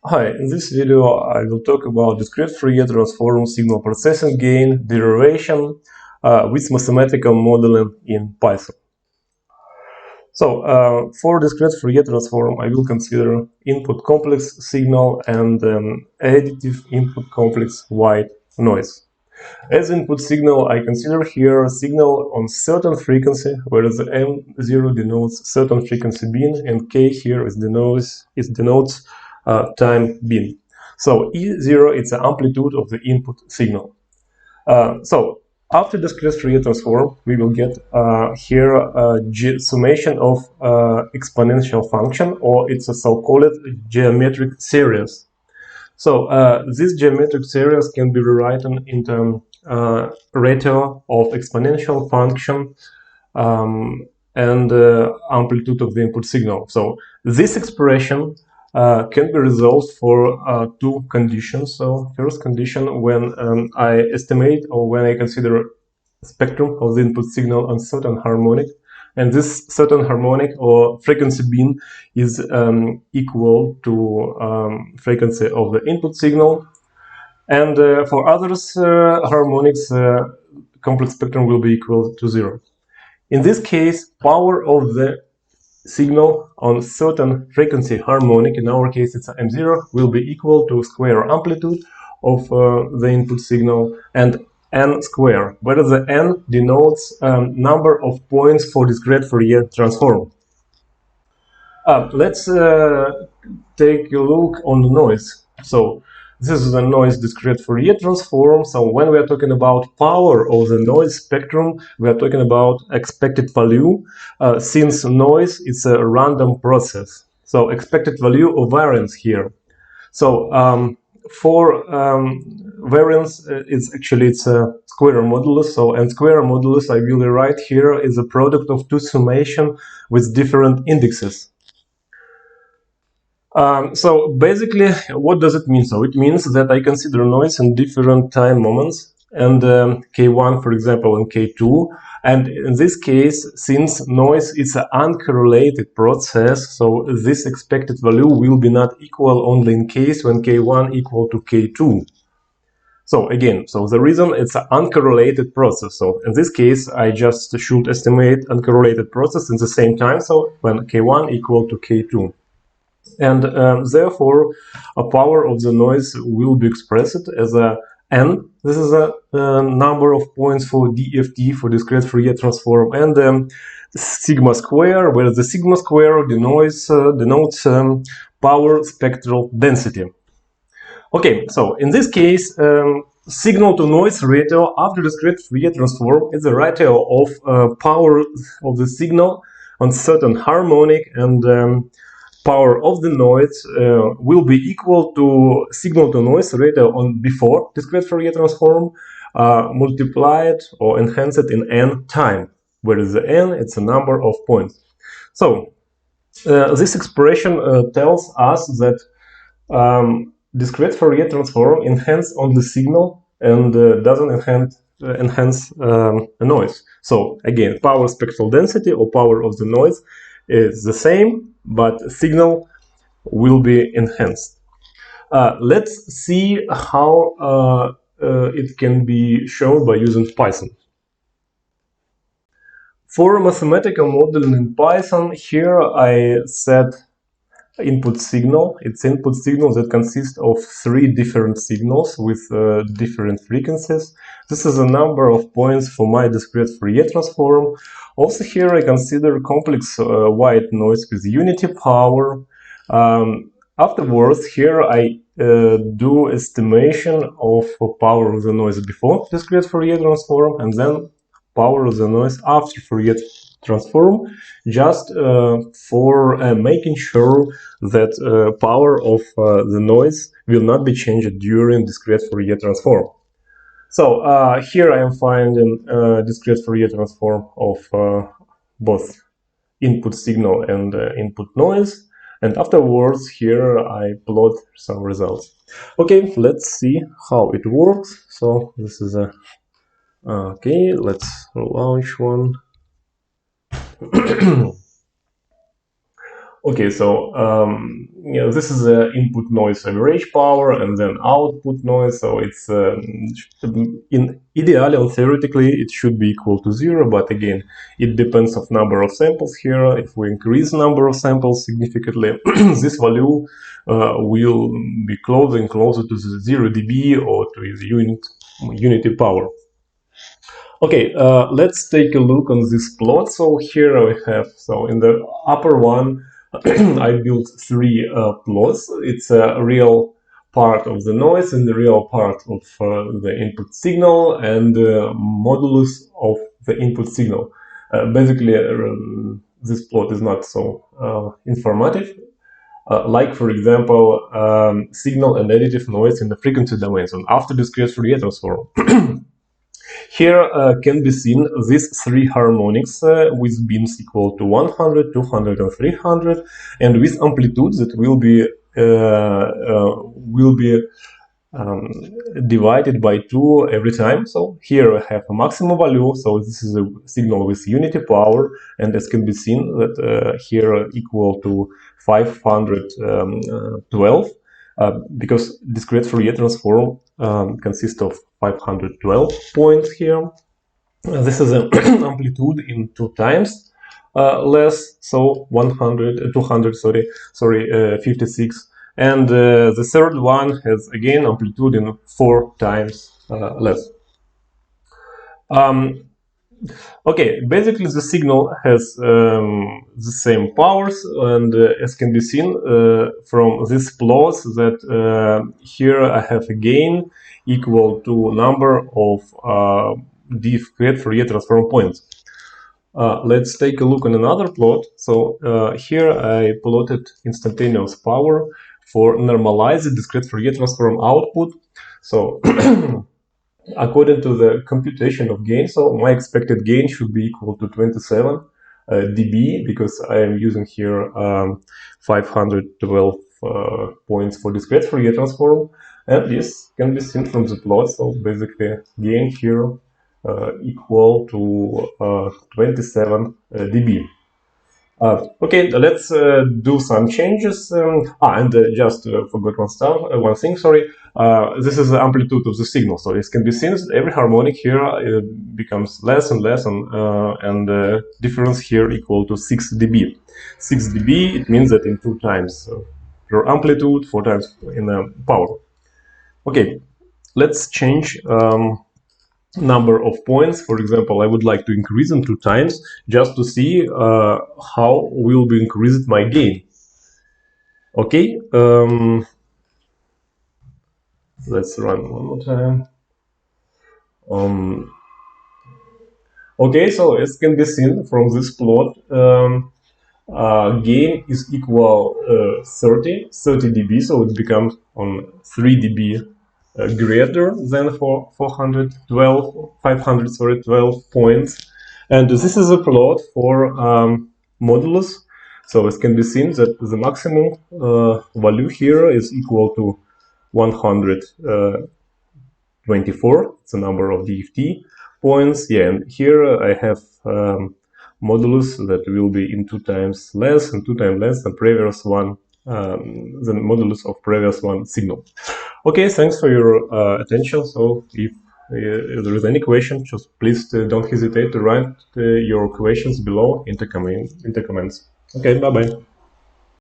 Hi, in this video I will talk about discrete Fourier transform signal processing gain derivation with mathematical modeling in Python. So for discrete Fourier transform I will consider input complex signal and additive input complex white noise. As input signal, I consider here a signal on certain frequency, whereas the M0 denotes certain frequency bin, and K here denotes time bin. So E0 is the amplitude of the input signal. So after discrete Fourier transform, we will get here a summation of exponential function, or it's a so-called geometric series. So this geometric series can be rewritten into ratio of exponential function and amplitude of the input signal. So this expression can be resolved for two conditions. So first condition, when I estimate or when I consider spectrum of the input signal on certain harmonic, and this certain harmonic or frequency bin is equal to frequency of the input signal, and for others harmonics complex spectrum will be equal to 0. In this case, power of the signal on certain frequency harmonic, in our case it's M0, will be equal to square amplitude of the input signal and n square, where the n denotes number of points for discrete Fourier transform. Let's take a look on the noise. So this is a noise discrete Fourier transform. So when we are talking about power of the noise spectrum, we are talking about expected value, since noise is a random process. So expected value of variance here. So for variance, it's a square modulus. So and square modulus I will write here is a product of two summation with different indexes. So basically, what does it mean? So it means that I consider noise in different time moments, and K1, for example, and K2. And in this case, since noise is an uncorrelated process, so this expected value will be not equal only in case when K1 equal to K2. So again, so the reason it's an uncorrelated process. So in this case, I just should estimate uncorrelated process in the same time. So when K1 equal to K2. And therefore, a power of the noise will be expressed as a n. This is a number of points for DFT, for discrete Fourier transform, and sigma square, where the sigma square denotes power spectral density. Okay, so in this case, signal to noise ratio after discrete Fourier transform is the ratio of power of the signal on certain harmonic, and power of the noise will be equal to signal to noise ratio on before discrete Fourier transform multiplied or enhanced in n time, where the n it's a number of points. So this expression tells us that discrete Fourier transform enhance on the signal and doesn't enhance a noise. So again, power spectral density or power of the noise is the same, but signal will be enhanced. Let's see how it can be shown by using Python. For mathematical modeling in Python, here I set input signal. It's input signal that consists of 3 different signals with different frequencies. This is a number of points for my discrete Fourier transform. Also here I consider complex white noise with unity power. Afterwards, here I do estimation of power of the noise before discrete Fourier transform, and then power of the noise after Fourier transform, just for making sure that power of the noise will not be changed during discrete Fourier transform. So here I am finding discrete Fourier transform of both input signal and input noise, and afterwards here I plot some results. Okay, let's see how it works. So this is a okay, let's launch one. Okay, so this is the input noise average power and then output noise. So it's in ideally and theoretically it should be equal to 0, but again it depends of number of samples here. If we increase number of samples significantly, this value will be closer and closer to the 0 dB or to the unity power. Okay, let's take a look on this plot. So here we have, so in the upper one, I built three plots. It's a real part of the noise and the real part of the input signal and the modulus of the input signal. Basically, this plot is not so informative. Like, for example, signal and additive noise in the frequency domains and after discrete Fourier transform. Here can be seen these three harmonics with beams equal to 100, 200, and 300, and with amplitudes that will be divided by 2 every time. So here I have a maximum value, so this is a signal with unity power, and as can be seen that here equal to 512, because discrete Fourier transform consists of 512 points here. This is an amplitude in 2 times less, so 56. And the third one has again amplitude in 4 times less. Okay, basically the signal has the same powers, and as can be seen from this plot that here I have a gain equal to number of Discrete Fourier transform points. Let's take a look on another plot. So here I plotted instantaneous power for normalized discrete Fourier transform output. So according to the computation of gain, so my expected gain should be equal to 27 dB, because I am using here 512 points for discrete Fourier transform, and this can be seen from the plot. So basically gain here equal to 27 dB. Okay, let's do some changes. Just forgot one thing, sorry. This is the amplitude of the signal. So it can be seen that every harmonic here becomes less and less, and difference here equal to 6 dB. 6 dB, it means that in 2 times your amplitude, 4 times in power. Okay, let's change number of points. For example, I would like to increase them 2 times just to see how will be increased my gain. Okay, let's run one more time. Okay, so as can be seen from this plot, gain is equal 30 dB, so it becomes on 3 dB greater than for 512 points. And this is a plot for modulus. So it can be seen that the maximum value here is equal to 124. It's the number of DFT points. Yeah, and here I have modulus that will be in 2 times less and 2 times less than previous one, the modulus of previous one signal. Okay, thanks for your attention. So if there is any question, just please don't hesitate to write your questions below in the comments. Okay, bye-bye.